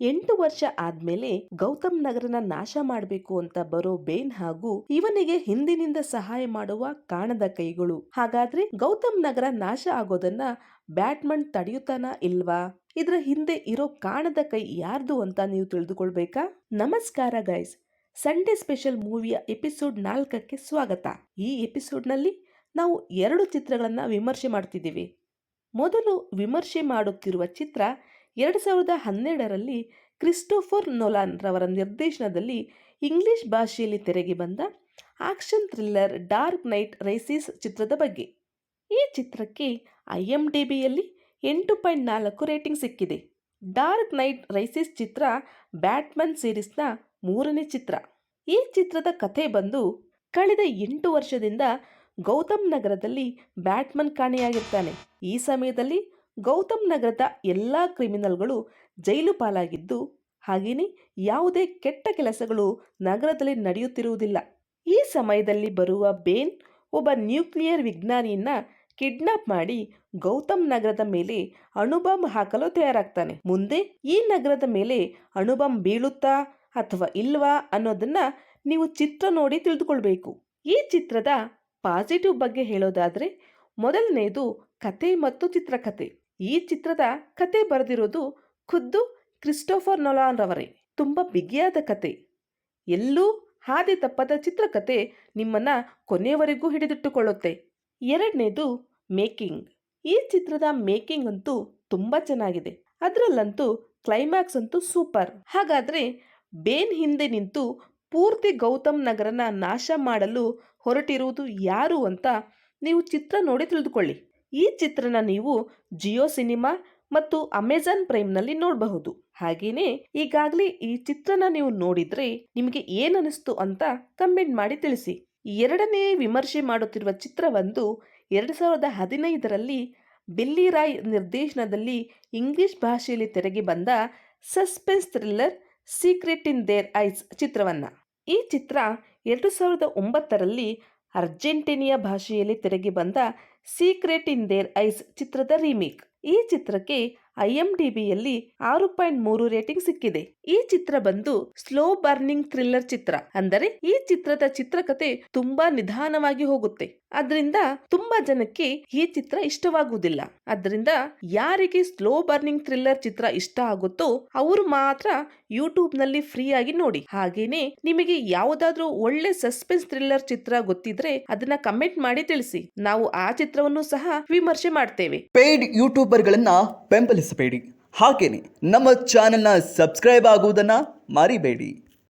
8 ವರ್ಷ ಆದ್ಮೇಲೆ ಗೌತಮ್ ನಗರನ ನಾಶ ಮಾಡಬೇಕು ಅಂತ ಬರೋ ಬೇನ್ ಹಾಗೂ ಇವನಿಗೆ ಹಿಂದಿನಿಂದ ಸಹಾಯ ಮಾಡುವ ಕಾಣದ ಕೈಗಳು. ಹಾಗಾದ್ರೆ ಗೌತಮ್ ನಗರ ನಾಶ ಆಗೋದನ್ನ ಬ್ಯಾಟ್ಮನ್ ತಡೆಯುತ್ತಾನ ಇಲ್ವಾ? ಇದ್ರ ಹಿಂದೆ ಇರೋ ಕಾಣದ ಕೈ ಯಾರ್ದು ಅಂತ ನೀವು ತಿಳಿದುಕೊಳ್ಬೇಕಾ? ನಮಸ್ಕಾರ ಗೈಸ್, ಸಂಡೇ ಸ್ಪೆಷಲ್ ಮೂವಿಯ ಎಪಿಸೋಡ್ 4ಕ್ಕೆ ಸ್ವಾಗತ. ಈ ಎಪಿಸೋಡ್ ನಲ್ಲಿ ನಾವು 2 ಚಿತ್ರಗಳನ್ನ ವಿಮರ್ಶೆ ಮಾಡ್ತಿದ್ದೀವಿ. ಮೊದಲು ವಿಮರ್ಶೆ ಮಾಡುತ್ತಿರುವ ಚಿತ್ರ 2012ರಲ್ಲಿ ಕ್ರಿಸ್ಟೋಫರ್ ನೋಲಾನ್ ರವರ ನಿರ್ದೇಶನದಲ್ಲಿ ಇಂಗ್ಲಿಷ್ ಭಾಷೆಯಲ್ಲಿ ತೆರೆಗೆ ಬಂದ action thriller dark night Reiss ಚಿತ್ರದ ಬಗ್ಗೆ. ಈ ಚಿತ್ರಕ್ಕೆ IMDbಯಲ್ಲಿ 8.4 ರೇಟಿಂಗ್ ಸಿಕ್ಕಿದೆ. ಡಾರ್ಕ್ ನೈಟ್ ರೈಸಿಸ್ ಚಿತ್ರ ಬ್ಯಾಟ್ಮನ್ ಸೀರೀಸ್ನ 3ನೇ ಚಿತ್ರ. ಈ ಚಿತ್ರದ ಕಥೆ ಬಂದು, ಕಳೆದ 8 ವರ್ಷದಿಂದ ಗೌತಮ್ ನಗರದಲ್ಲಿ ಬ್ಯಾಟ್ಮನ್ ಕಾಣೆಯಾಗಿರ್ತಾನೆ. ಈ ಸಮಯದಲ್ಲಿ ಗೌತಮ್ ನಗರದ ಎಲ್ಲಾ ಕ್ರಿಮಿನಲ್ಗಳು ಜೈಲು ಪಾಲಾಗಿದ್ದು, ಹಾಗೇನೆ ಯಾವುದೇ ಕೆಟ್ಟ ಕೆಲಸಗಳು ನಗರದಲ್ಲಿ ನಡೆಯುತ್ತಿರುವುದಿಲ್ಲ. ಈ ಸಮಯದಲ್ಲಿ ಬರುವ ಬೇನ್ ಒಬ್ಬ ನ್ಯೂಕ್ಲಿಯರ್ ವಿಜ್ಞಾನಿಯನ್ನ ಕಿಡ್ನಾಪ್ ಮಾಡಿ ಗೌತಮ್ ನಗರದ ಮೇಲೆ ಅಣುಬಾಂಬ್ ಹಾಕಲು ತಯಾರಾಗ್ತಾನೆ. ಮುಂದೆ ಈ ನಗರದ ಮೇಲೆ ಅಣುಬಾಂಬ್ ಬೀಳುತ್ತಾ ಅಥವಾ ಇಲ್ವಾ ಅನ್ನೋದನ್ನ ನೀವು ಚಿತ್ರ ನೋಡಿ ತಿಳಿದುಕೊಳ್ಬೇಕು. ಈ ಚಿತ್ರದ ಪಾಸಿಟಿವ್ ಬಗ್ಗೆ ಹೇಳೋದಾದ್ರೆ, ಮೊದಲನೇದು ಕತೆ ಮತ್ತು ಚಿತ್ರಕಥೆ. ಈ ಚಿತ್ರದ ಕತೆ ಬರೆದಿರೋದು ಖುದ್ದು ಕ್ರಿಸ್ಟೋಫರ್ ನೋಲಾನ್ ರವರೇ. ತುಂಬಾ ಬಿಗಿಯಾದ ಕತೆ, ಎಲ್ಲೂ ಹಾದಿ ತಪ್ಪದ ಚಿತ್ರಕಥೆ ನಿಮ್ಮನ್ನ ಕೊನೆಯವರೆಗೂ ಹಿಡಿದಿಟ್ಟುಕೊಳ್ಳುತ್ತೆ. ಎರಡನೇದು ಮೇಕಿಂಗ್. ಈ ಚಿತ್ರದ ಮೇಕಿಂಗ್ ಅಂತೂ ತುಂಬಾ ಚೆನ್ನಾಗಿದೆ. ಅದರಲ್ಲಂತೂ ಕ್ಲೈಮ್ಯಾಕ್ಸ್ ಅಂತೂ ಸೂಪರ್. ಹಾಗಾದ್ರೆ ಬೇನ್ ಹಿಂದೆ ನಿಂತು ಪೂರ್ತಿ ಗೌತಮ್ ನಗರನ ನಾಶ ಮಾಡಲು ಹೊರಟಿರುವುದು ಯಾರು ಅಂತ ನೀವು ಚಿತ್ರ ನೋಡಿ ತಿಳಿದುಕೊಳ್ಳಿ. ಈ ಚಿತ್ರನ ನೀವು ಜಿಯೋ ಸಿನಿಮಾ ಮತ್ತು ಅಮೆಜಾನ್ ಪ್ರೈಮ್ನಲ್ಲಿ ನೋಡಬಹುದು. ಹಾಗೇನೆ ಈಗಾಗಲೇ ಈ ಚಿತ್ರನ ನೀವು ನೋಡಿದ್ರೆ ನಿಮಗೆ ಏನನಿಸ್ತು ಅಂತ ಕಮೆಂಟ್ ಮಾಡಿ ತಿಳಿಸಿ. ಎರಡನೇ ವಿಮರ್ಶೆ ಮಾಡುತ್ತಿರುವ ಚಿತ್ರವೊಂದು 2015ರಲ್ಲಿ ಬಿಲ್ಲಿ ರಾಯ್ ನಿರ್ದೇಶನದಲ್ಲಿ ಇಂಗ್ಲಿಷ್ ಭಾಷೆಯಲ್ಲಿ ತೆರೆಗೆ ಬಂದ suspense thriller secret in their ice ಚಿತ್ರವನ್ನ. ಈ ಚಿತ್ರ 2009ರಲ್ಲಿ ಅರ್ಜೆಂಟೀನಿಯಾ ಭಾಷೆಯಲ್ಲಿ ತೆರೆಗೆ ಬಂದ ಸೀಕ್ರೆಟ್ ಇನ್ ದೇರ್ ಐಸ್ ಚಿತ್ರದ ರೀಮೇಕ್. ಈ ಚಿತ್ರಕ್ಕೆ IMDbಯಲ್ಲಿ 6.3 ರೇಟಿಂಗ್ ಸಿಕ್ಕಿದೆ. ಈ ಚಿತ್ರ ಬಂದು ಸ್ಲೋ ಬರ್ನಿಂಗ್ ಥ್ರಿಲ್ಲರ್ ಚಿತ್ರ. ಅಂದರೆ ಈ ಚಿತ್ರದ ಚಿತ್ರಕಥೆ ತುಂಬಾ ನಿಧಾನವಾಗಿ ಹೋಗುತ್ತೆ. ಅದರಿಂದ ತುಂಬಾ ಜನಕ್ಕೆ ಈ ಚಿತ್ರ ಇಷ್ಟವಾಗುವುದಿಲ್ಲ. ಅದರಿಂದ ಯಾರಿಗೆ ಸ್ಲೋ ಬರ್ನಿಂಗ್ ಥ್ರಿಲ್ಲರ್ ಚಿತ್ರ ಇಷ್ಟ ಆಗುತ್ತೋ ಅವರು ಮಾತ್ರ ಯೂಟ್ಯೂಬ್ ನಲ್ಲಿ ಫ್ರೀ ಆಗಿ ನೋಡಿ. ಹಾಗೇನೆ ನಿಮಗೆ ಯಾವುದಾದ್ರೂ ಒಳ್ಳೆ ಸಸ್ಪೆನ್ಸ್ ಥ್ರಿಲ್ಲರ್ ಚಿತ್ರ ಗೊತ್ತಿದ್ರೆ ಅದನ್ನ ಕಮೆಂಟ್ ಮಾಡಿ ತಿಳಿಸಿ. ನಾವು ಆ ಚಿತ್ರವನ್ನು ಸಹ ವಿಮರ್ಶೆ ಮಾಡ್ತೇವೆ. ಪೇಯ್ಡ್ ಯೂಟ್ಯೂಬರ್ಗಳನ್ನ ಬೆಂಬಲಿಸಬೇಡಿ, ಹಾಗೇನೆ ನಮ್ಮ ಚಾನೆಲ್ನ ಸಬ್ಸ್ಕ್ರೈಬ್ ಆಗುವುದನ್ನ ಮರಿಬೇಡಿ.